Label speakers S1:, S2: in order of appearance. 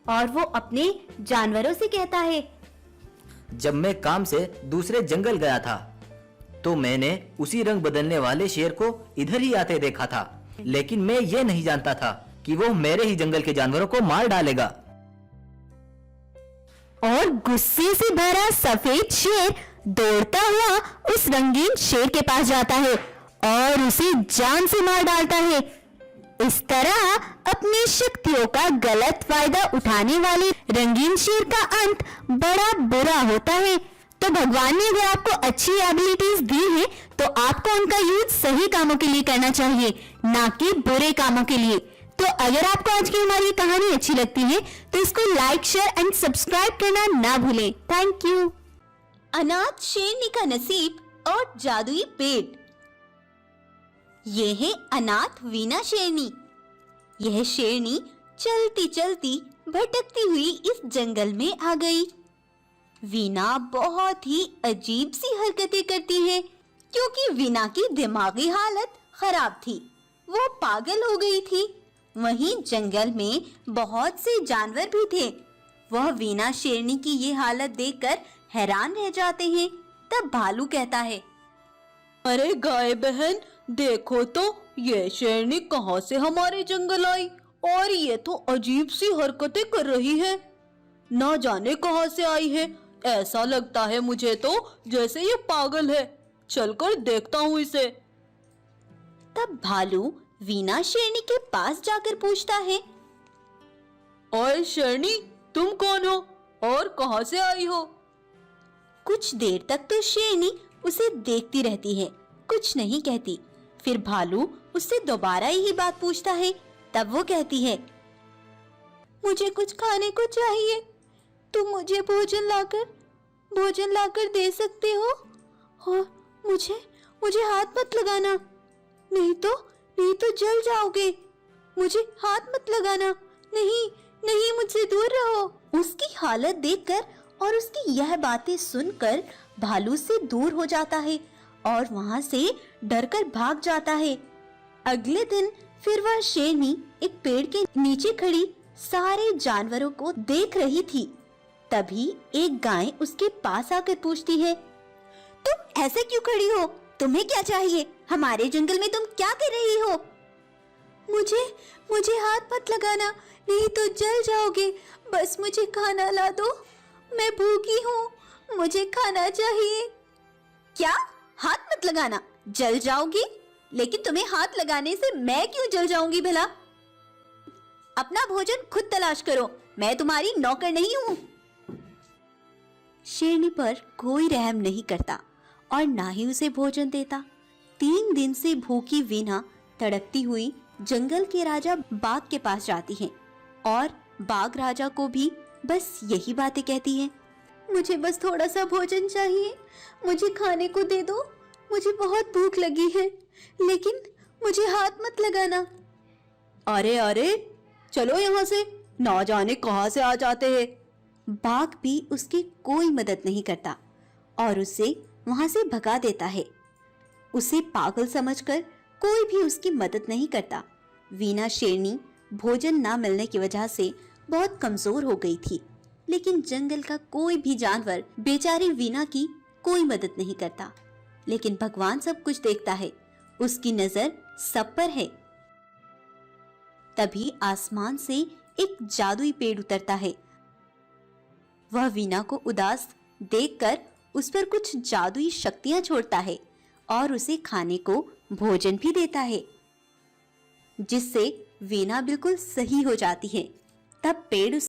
S1: और वो अपने जानवरों से कहता है,
S2: जब मैं काम से दूसरे जंगल गया था तो मैंने उसी रंग बदलने वाले शेर को इधर ही आते देखा था, लेकिन मैं ये नहीं जानता था कि वो मेरे ही जंगल के जानवरों को मार डालेगा।
S1: और गुस्से से भरा सफेद शेर दौड़ता हुआ उस रंगीन शेर के पास जाता है और उसे जान से मार डालता है। इस तरह अपनी शक्तियों का गलत फायदा उठाने वाले रंगीन शेर का अंत बड़ा बुरा होता है। तो भगवान ने अगर आपको अच्छी एबिलिटीज दी है तो आपको उनका यूज सही कामों के लिए करना चाहिए, ना कि बुरे कामों के लिए। तो अगर आपको आज की हमारी कहानी अच्छी लगती है तो इसको लाइक, शेयर एंड सब्सक्राइब करना ना भूलें। Thank you. अनाथ शेरनी का नसीब और जादुई पेड़। ये है अनाथ वीना शेरनी। यह शेरनी चलती चलती भटकती हुई इस जंगल में आ गई। वीना बहुत ही अजीब सी हरकतें करती है क्योंकि वीना की दिमागी हालत खराब थी, वो पागल हो गई थी। वहीं जंगल में बहुत से जानवर भी थे। वह वीना शेरनी की ये हालत देखकर हैरान रह जाते हैं। तब भालू कहता है,
S3: अरे गाय बहन, देखो तो ये शेरनी कहाँ से हमारे जंगल आई और ये तो अजीब सी हरकतें कर रही है। ना जाने कहाँ से आई है, ऐसा लगता है मुझे तो जैसे ये पागल है। चलकर देखता हूँ इसे।
S1: तब भालू वीना शेरनी के पास जाकर पूछता है,
S3: और शेरनी, तुम कौन हो और कहाँ से आई हो?
S1: कुछ देर तक तो शेरनी उसे देखती रहती है, कुछ नहीं कहती। फिर भालू उससे दोबारा यही बात पूछता है। तब वो कहती है, मुझे कुछ खाने को चाहिए, तुम मुझे भोजन लाकर दे सकते हो? और मुझे हाथ मत लगाना, नहीं तो जल जाओगे। मुझे हाथ मत लगाना, नहीं मुझसे दूर रहो। उसकी हालत देखकर और उसकी यह बातें सुनकर भालू से दूर हो जाता है और वहां से डरकर भाग जाता है। अगले दिन फिर वह शेरनी एक पेड़ के नीचे खड़ी सारे जानवरों को देख रही थी। तभी एक गाय उसके पास आकर पूछती है, तुम ऐसे क्यों खड़ी हो? तुम्हें क्या चाहिए? हमारे जंगल में तुम क्या कर रही हो? मुझे हाथ मत लगाना, नहीं तो जल जाओगे। बस मुझे खाना ला दो, मैं भूखी हूँ, मुझे खाना चाहिए। क्या? हाथ मत लगाना, जल जाओगी? लेकिन तुम्हें हाथ लगाने से मैं क्यों जल जाऊंगी भला? अपना भोजन खुद तलाश करो, मैं तुम्हारी नौकर नहीं हूँ। शेरनी पर कोई रहम नहीं करता और ना ही उसे भोजन देता। 3 दिन से भूखी वीना तड़पती हुई जंगल के राजा बाघ के पास जाती है और बाघ राजा को भी बस यही बातें कहती है, मुझे बस थोड़ा सा भोजन चाहिए, मुझे खाने को दे दो, मुझे बहुत भूख लगी है, लेकिन मुझे हाथ मत लगाना।
S3: अरे चलो यहाँ से, ना जाने कहाँ से आ जाते हैं।
S1: बाघ भी उसकी कोई मदद नहीं करता और उसे वहां से भगा देता है। उसे पागल समझकर कोई भी उसकी मदद नहीं करता। वीना शेरनी भोजन ना मिलने की वजह से बहुत कमजोर हो गई थी, लेकिन जंगल का कोई भी जानवर बेचारी वीना की कोई मदद नहीं करता। लेकिन भगवान सब कुछ देखता है, उसकी नजर सब पर है। तभी आसमान से एक जादुई पेड़ उतरता है। वह वीना को उदास देखकर उस पर कुछ जादुई शक्तियां छोड़ता है और उसे खाने को भोजन भी देता है, जिससे वीना बिल्कुल सही हो जाती है। तब पेड़